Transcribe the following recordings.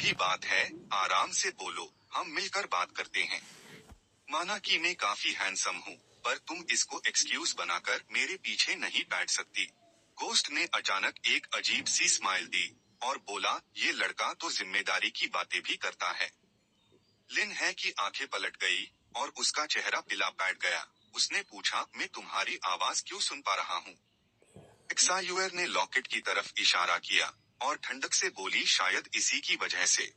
भी बात है, आराम से बोलो, हम मिलकर बात करते हैं। माना कि मैं काफी हैंडसम हूँ, पर तुम इसको एक्सक्यूज बनाकर मेरे पीछे नहीं बैठ सकती। गोस्ट ने अचानक एक अजीब सी स्माइल दी और बोला, ये लड़का तो जिम्मेदारी की बातें भी करता है। लिन है की आंखें पलट गई और उसका चेहरा पिला बैठ गया। उसने पूछा, मैं तुम्हारी आवाज क्यों सुन पा रहा हूँ? एक्सायुअर ने लॉकेट की तरफ इशारा किया और ठंडक से बोली, शायद इसी की वजह से।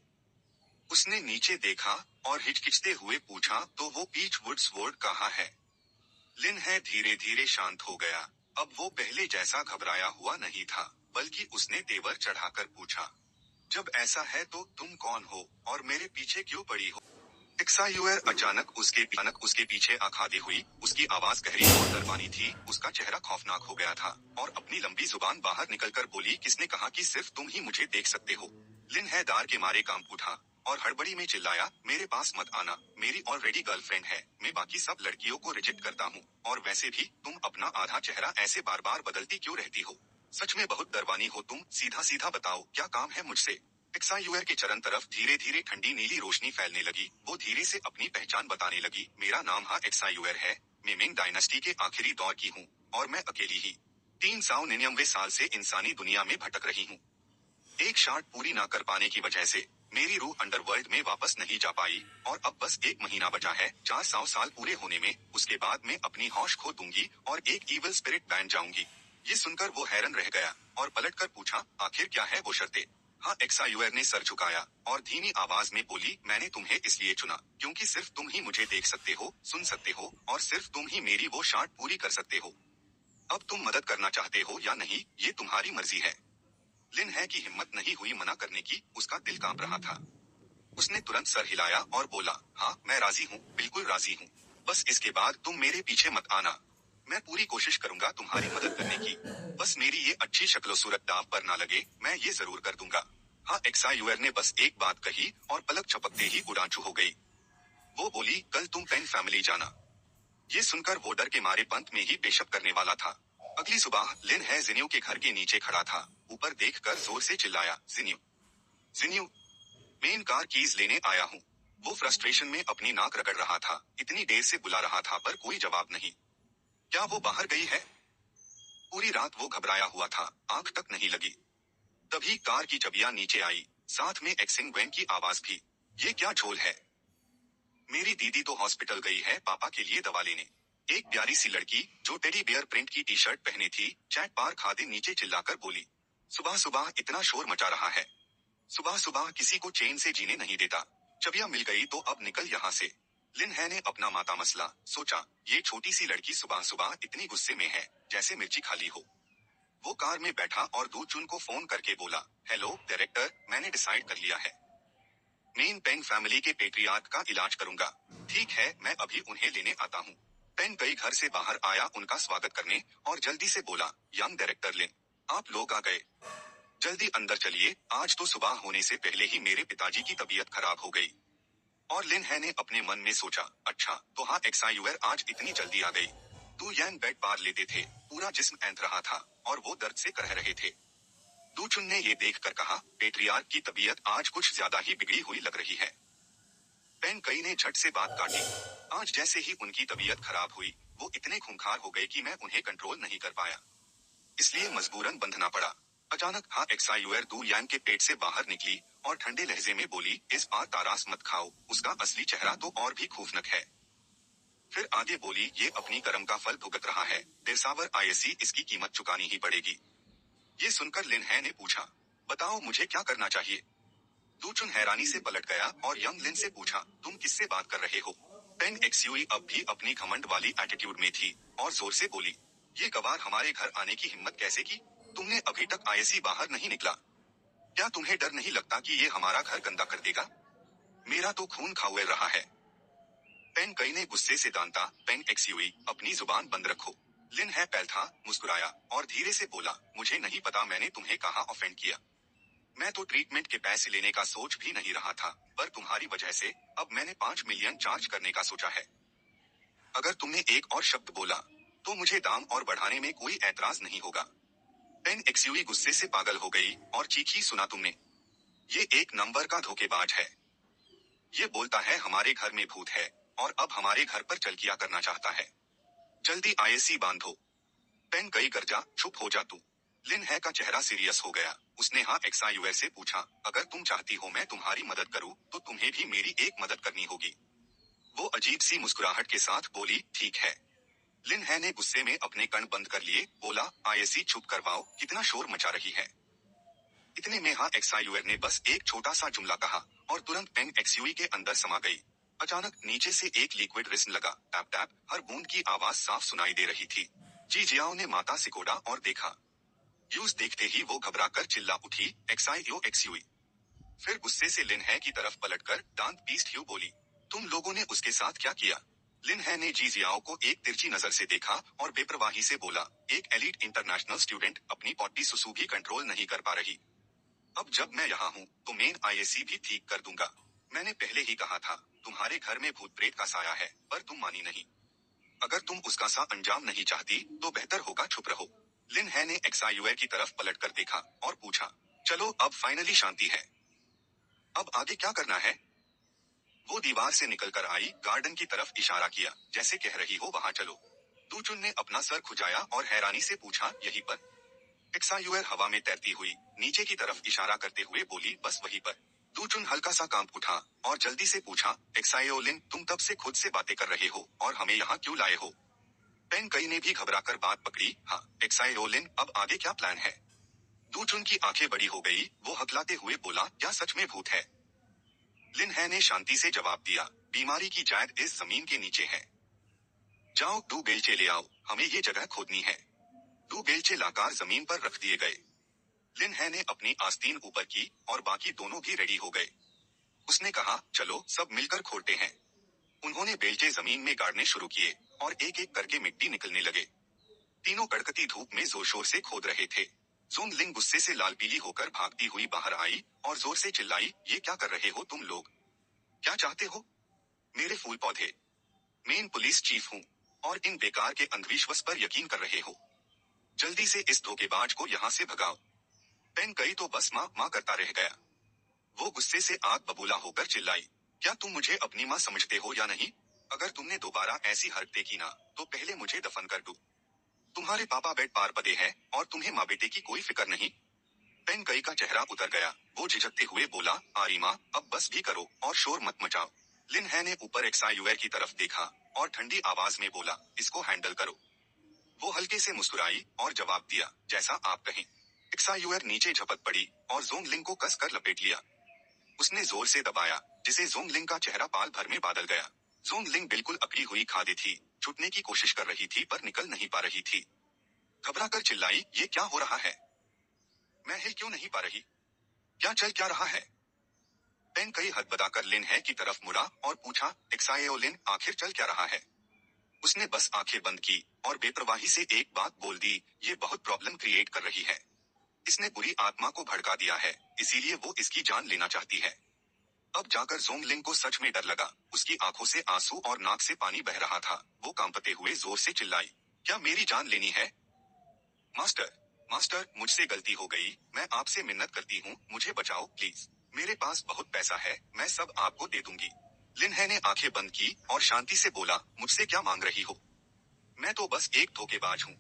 उसने नीचे देखा और हिचकिचते हुए पूछा, तो वो पीच वुड्स वोर्ड कहाँ है? लिन है धीरे धीरे शांत हो गया। अब वो पहले जैसा घबराया हुआ नहीं था, बल्कि उसने तेवर चढ़ाकर पूछा, जब ऐसा है तो तुम कौन हो और मेरे पीछे क्यों पड़ी हो? एक्सायुअर अचानक उसके पीछे आ खड़ी हुई। उसकी आवाज गहरी और डरवानी थी। उसका चेहरा खौफनाक हो गया था और अपनी लंबी जुबान बाहर निकलकर बोली, किसने कहा कि सिर्फ तुम ही मुझे देख सकते हो? लिन है दार के मारे कांप उठा और हड़बड़ी में चिल्लाया, मेरे पास मत आना, मेरी ऑलरेडी गर्लफ्रेंड है। मैं बाकी सब लड़कियों को रिजेक्ट करता हूँ, और वैसे भी तुम अपना आधा चेहरा ऐसे बार बार बदलती क्यों रहती हो? सच में बहुत डरवानी हो तुम। सीधा सीधा बताओ, क्या काम है मुझसे? एक्सायुअर के चरण तरफ धीरे धीरे ठंडी नीली रोशनी फैलने लगी। वो धीरे से अपनी पहचान बताने लगी, मेरा नाम एक्सायुअर है, मैं मिंग डायनेस्टी के आखिरी दौर की हूँ, और मैं अकेली ही 399 साल से इंसानी दुनिया में भटक रही हूँ। एक शार्ट पूरी ना कर पाने की वजह से मेरी रूह अंडरवर्ल्ड में वापस नहीं जा पाई, और अब बस 1 महीना बचा है 400 साल पूरे होने में। उसके बाद मैं अपनी होश खो दूंगी और एक ईविल स्पिरिट बन जाऊंगी। ये सुनकर वो हैरान रह गया और पलटकर पूछा, आखिर क्या है वो शर्तें? हाँ, एक्सायुअर ने सर झुकाया और धीमी आवाज में बोली, मैंने तुम्हें इसलिए चुना क्योंकि सिर्फ तुम ही मुझे देख सकते हो, सुन सकते हो, और सिर्फ तुम ही मेरी वो शार्ट पूरी कर सकते हो। अब तुम मदद करना चाहते हो या नहीं, ये तुम्हारी मर्जी है। लिन है की हिम्मत नहीं हुई मना करने की। उसका दिल कांप रहा था। उसने तुरंत सर हिलाया और बोला, हाँ मैं राजी हूँ, बिल्कुल राजी हूँ। बस इसके बाद तुम मेरे पीछे मत आना। मैं पूरी कोशिश करूंगा तुम्हारी मदद करने की। बस मेरी ये अच्छी शक्लो सूरत दांव पर ना लगे, मैं ये जरूर कर दूंगा। हाँ, एक्सायुअर ने बस एक बात कही और पलक झपकते ही उड़ाचू हो गई। वो बोली, कल तुम पेन फैमिली जाना। ये सुनकर वो डर के मारे पंत में ही पेशअप करने वाला था। अगली सुबह लिन है जिन्यू के घर के नीचे खड़ा था। ऊपर देखकर जोर से चिल्लाया, जिन्यू, जिन्यू, मेन कार कीज लेने आया हूँ। वो फ्रस्ट्रेशन में अपनी नाक रगड़ रहा था। इतनी देर से बुला रहा था पर कोई जवाब नहीं। क्या वो बाहर गई है? पूरी रात वो घबराया हुआ था, आंख तक नहीं लगी। तभी कार की चाबियां नीचे आई, साथ में एक्सिंग वैन की आवाज भी। ये क्या झोल है? मेरी दीदी तो हॉस्पिटल गई है पापा के लिए दवा लेने। एक प्यारी सी लड़की जो टेडी बेयर प्रिंट की टी शर्ट पहने थी, चैट पार खाते नीचे चिल्लाकर बोली, सुबह सुबह इतना शोर मचा रहा है। सुबह सुबह किसी को चैन से जीने नहीं देता। चाबियां मिल गई तो अब निकल यहाँ से। लिन है ने अपना माता मसला सोचा, ये छोटी सी लड़की सुबह सुबह इतनी गुस्से में है जैसे मिर्ची खाली हो। वो कार में बैठा और दूचुन को फोन करके बोला, हेलो डायरेक्टर, मैंने डिसाइड कर लिया है। मेन पेंग फैमिली के पेट्रियार्क का इलाज करूंगा। ठीक है, मैं अभी उन्हें लेने आता हूँ। पेन कई घर से बाहर आया उनका स्वागत करने और जल्दी से बोला, यंग डायरेक्टर लिन, आप लोग आ गए। जल्दी अंदर चलिए, आज तो सुबह होने से पहले ही मेरे पिताजी की तबीयत खराब हो गई। और लिन है ने अपने मन में सोचा, अच्छा तो हाँ, एक्सायुअर आज इतनी जल्दी आ गई। 2 यंग बेड पार लेते थे, पूरा जिस्म ऐंठ रहा था और वो दर्द से करह रहे थे। दूचुन ने ये देखकर कहा, पेट्रियार्क की तबीयत आज कुछ ज्यादा ही बिगड़ी हुई लग रही है। पेन कई ने झट से बात काटी, आज जैसे ही उनकी तबीयत खराब हुई, वो इतने खूंखार हो गए कि मैं उन्हें कंट्रोल नहीं कर पाया, इसलिए मजबूरन बंधना पड़ा। अचानक हाँ एक्सायुअर दू यांग के पेट से बाहर निकली और ठंडे लहजे में बोली, इस बार तारास मत खाओ, उसका असली चेहरा तो और भी खौफनाक है। फिर आगे बोली, ये अपनी कर्म का फल भुगत रहा है, देसावर आईएसी इसकी कीमत चुकानी ही पड़ेगी। ये सुनकर लिन है ने पूछा, बताओ मुझे क्या करना चाहिए? दूचुन हैरानी से पलट गया और यंग लिन से पूछा, तुम किससे बात कर रहे हो? पेन एक्सयूई अब भी अपनी घमंड वाली एटीट्यूड में थी और जोर से बोली, ये गवार हमारे घर आने की हिम्मत कैसे की? तुमने अभी तक आईएसी बाहर नहीं निकला। क्या तुम्हें डर नहीं लगता कि ये हमारा घर गंदा कर देगा? मेरा तो खून खौल रहा है। पेन कई ने गुस्से से दांता, पेन एक्सयूई, अपनी जुबान बंद रखो। लिन है पैल था, मुस्कुराया और धीरे से बोला, मुझे नहीं पता मैंने तुम्हें कहाँ ऑफेंड किया। मैं तो ट्रीटमेंट के पैसे लेने का सोच भी नहीं रहा था, पर तुम्हारी वजह से अब मैंने 5 मिलियन चार्ज करने का सोचा है। अगर तुमने एक और शब्द बोला तो मुझे दाम और बढ़ाने में कोई ऐतराज नहीं होगा। पेन एक्सयूई गुस्से से पागल हो गई और चीखी, सुना तुमने? ये एक नंबर का धोखेबाज है। ये बोलता है हमारे घर में भूत है और अब हमारे घर पर चल किया करना चाहता है। जल्दी आईएसी बांधो। पेन कई गर्जा, चुप हो जा तू। लिन है का चेहरा सीरियस हो गया। उसने हाँ एक्सायुएर से पूछा, अगर तुम चाहती हो मैं तुम्हारी मदद करूं, तो तुम्हें भी मेरी एक मदद करनी होगी। वो अजीब सी मुस्कुराहट के साथ बोली, ठीक है। लिन है ने गुस्से में अपने कण बंद कर लिए, बोला, आईएसी चुप करवाओ, कितना शोर मचा रही है। इतने में हाँ एक्सायुएर ने बस एक छोटा सा जुमला कहा और तुरंत पेन एक्सयूई के अंदर समा गई। अचानक नीचे से एक लिक्विड रिस्न लगा, टैप टैप, हर बूंद की आवाज साफ सुनाई दे रही थी। जी जियाओ ने माथा सिकोड़ा और देखा। यूज देखते ही वो घबराकर चिल्ला उठी, एक्साइयो एक्सयूई। फिर गुस्से से लिन है की तरफ पलटकर दांत पीसती हुई बोली, तुम लोगों ने उसके साथ क्या किया। लिन है ने जी जियाओ को एक तिरछी नजर से देखा और बेप्रवाही से बोला, एक एलीट इंटरनेशनल स्टूडेंट अपनी पॉटी सुसु भी कंट्रोल नहीं कर पा रही। अब जब मैं यहाँ हूँ तो मेन आईएसी भी ठीक कर दूंगा। मैंने पहले ही कहा था तुम्हारे घर में भूत प्रेत का साया है, पर तुम मानी नहीं। अगर तुम उसका सा अंजाम नहीं चाहती तो बेहतर होगा चुप रहो। लिन है ने एक्सायुएर की तरफ पलटकर देखा और पूछा, चलो अब फाइनली शांति है, अब आगे क्या करना है। वो दीवार से निकलकर आई, गार्डन की तरफ इशारा किया, जैसे कह रही हो वहाँ चलो। दूचुन ने अपना सर खुजाया और हैरानी से पूछा, यहीं पर। एक्सायुएर हवा में तैरती हुई नीचे की तरफ इशारा करते हुए बोली, बस वहीं पर। दूचुन हल्का सा कांप उठा और जल्दी से पूछा, एक्सायोलिन तुम तब से खुद से बातें कर रहे हो और हमें यहाँ क्यों लाए हो। पेन कई ने भी घबराकर बात पकड़ी, हाँ एक्सायोलिन अब आगे क्या प्लान है। दूचुन की आंखें बड़ी हो गई, वो हकलाते हुए बोला, क्या सच में भूत है। लिन है ने शांति से जवाब दिया, बीमारी की जायद इस जमीन के नीचे है। जाओ 2 बेलचे ले आओ, हमें ये जगह खोदनी है। 2 बेलचे लाकर जमीन पर रख दिए गए। लिन है ने अपनी आस्तीन ऊपर की और बाकी दोनों भी रेडी हो गए। उसने कहा, चलो सब मिलकर खोदते हैं। उन्होंने बेलचे जमीन में गाड़ने शुरू किए और एक एक करके मिट्टी निकलने लगे। तीनों कड़कती धूप में जोर शोर से खोद रहे थे। जोंग लिंग गुस्से से लाल पीली होकर भागती हुई बाहर आई और जोर से चिल्लाई, ये क्या कर रहे हो तुम लोग। क्या चाहते हो। मेरे फूल पौधे। मेन पुलिस चीफ हूँ और इन बेकार के अंधविश्वास पर यकीन कर रहे हो। जल्दी से इस धोखेबाज को यहाँ से भगाओ। पेन कई तो बस माँ माँ करता रह गया। वो गुस्से से आग बबूला होकर चिल्लाई, क्या तुम मुझे अपनी माँ समझते हो या नहीं। अगर तुमने दोबारा ऐसी हरकतें की ना तो पहले मुझे दफन कर दो। तुम्हारे पापा बेड पार पदे हैं और तुम्हें माँ बेटे की कोई फिक्र नहीं। पेन कई का चेहरा उतर गया। वो झिझकते हुए बोला, आरी माँ अब बस भी करो और शोर मत मचाओ। लिन है ने ऊपर एक्सायुएर की तरफ देखा और ठंडी आवाज में बोला, इसको हैंडल करो। वो हल्के से मुस्कुराई और जवाब दिया, जैसा आप कहें। एक्सायुएर नीचे झपट पड़ी और जोंग लिंग को कस कर लपेट लिया। उसने जोर से दबाया, जिसे जोंग लिंग का चेहरा पाल भर में बादल गया। जोंग लिंग बिल्कुल अकड़ी हुई खादी थी, छूटने की कोशिश कर रही थी पर निकल नहीं पा रही थी। घबरा कर चिल्लाई, ये क्या हो रहा है। मैं हिल क्यों नहीं पा रही। क्या चल क्या रहा है। पेन कई हद बताकर लिन है की तरफ मुड़ा और पूछा, एक्साएओ लिन आखिर चल क्या रहा है। उसने बस आंखें बंद की और बेप्रवाही से एक बात बोल दी, ये बहुत प्रॉब्लम क्रिएट कर रही है। इसने बुरी आत्मा को भड़का दिया है, इसीलिए वो इसकी जान लेना चाहती है। अब जाकर जोंग लिंग को सच में डर लगा। उसकी आंखों से आंसू और नाक से पानी बह रहा था। वो कांपते हुए जोर से चिल्लाई, क्या मेरी जान लेनी है। मास्टर, मास्टर मुझसे गलती हो गई, मैं आपसे मिन्नत करती हूँ, मुझे बचाओ प्लीज। मेरे पास बहुत पैसा है, मैं सब आपको दे दूंगी। लिन है ने आंखें बंद की और शांति से बोला, मुझसे क्या मांग रही हो। मैं तो बस एक धोखेबाज हूँ।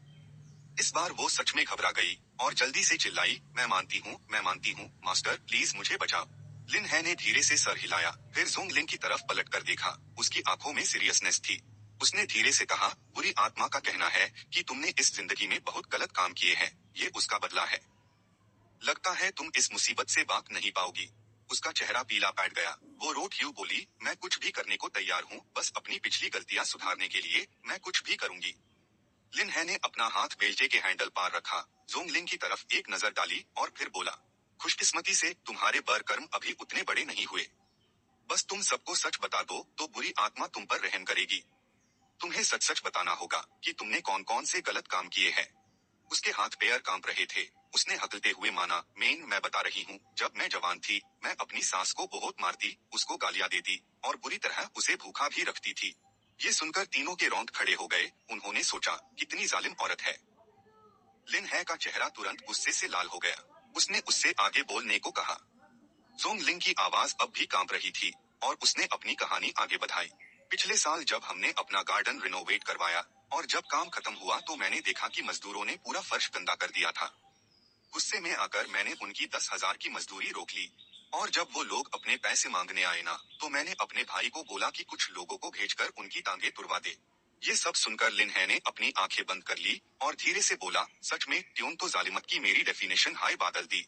इस बार वो सच में घबरा गई और जल्दी से चिल्लाई, मैं मानती हूँ मास्टर प्लीज मुझे बचाओ। लिन है ने धीरे से सर हिलाया, फिर जोंग लिंग की तरफ पलट कर देखा। उसकी आंखों में सीरियसनेस थी। उसने धीरे से कहा, बुरी आत्मा का कहना है कि तुमने इस जिंदगी में बहुत गलत काम किए हैं, ये उसका बदला है। लगता है तुम इस मुसीबत से बाग नहीं पाओगी। उसका चेहरा पीला पड़ गया। वो रोट यूं बोली, मैं कुछ भी करने को तैयार हूँ, बस अपनी पिछली गलतियां सुधारने के लिए मैं कुछ भी करूंगी। लिन है ने अपना हाथ बेलचे के हैंडल पार रखा, जोंग लिंग की तरफ एक नजर डाली और फिर बोला, खुशकिस्मती से तुम्हारे बर कर्म अभी उतने बड़े नहीं हुए। बस तुम सबको सच बता दो तो बुरी आत्मा तुम पर रहम करेगी। तुम्हें सच सच बताना होगा कि तुमने कौन कौन से गलत काम किए हैं। उसके हाथ पैर कांप रहे थे। उसने हकलते हुए माना, मैं बता रही हूँ, जब मैं जवान थी मैं अपनी सास को बहुत मारती, उसको गालियां देती और बुरी तरह उसे भूखा भी रखती थी। ये सुनकर तीनों के रोंद खड़े हो गए। उन्होंने सोचा, कितनी जालिम औरत है। लिन है का चेहरा तुरंत गुस्से से लाल हो गया। उसने उससे आगे बोलने को कहा। जोंगलिंग की आवाज अब भी कांप रही थी और उसने अपनी कहानी आगे बढ़ाई। पिछले साल जब हमने अपना गार्डन रिनोवेट करवाया और जब काम खत्म हुआ तो मैंने देखा कि मजदूरों ने पूरा फर्श गंदा कर दिया था। गुस्से में आकर मैंने उनकी 10,000 की मजदूरी रोक ली। और जब वो लोग अपने पैसे मांगने आए ना, तो मैंने अपने भाई को बोला कि कुछ लोगों को भेजकर उनकी टांगे तुड़वा दे। ये सब सुनकर लिनहे ने अपनी आंखें बंद कर ली और धीरे से बोला, सच में ट्यून तो जालिमत की मेरी डेफिनेशन हाई बादल दी।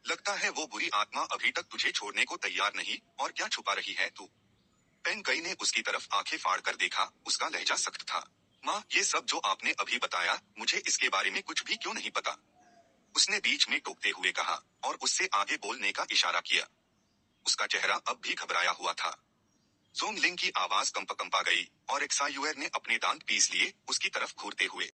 लगता है वो बुरी आत्मा अभी तक तुझे छोड़ने को तैयार नहीं, और क्या छुपा रही है तू? पेंगई ने उसकी तरफ आंखें फाड़ कर देखा, उसका लहजा सख्त था। माँ, ये सब जो आपने अभी बताया, मुझे इसके बारे में कुछ भी क्यों नहीं पता? उसने बीच में टोकते हुए कहा और उससे आगे बोलने का इशारा किया। उसका चेहरा अब भी घबराया हुआ था। जोंगलिंग की आवाज कंपा गई और एक्सायुएर ने अपने दांत पीस लिए, उसकी तरफ घूरते हुए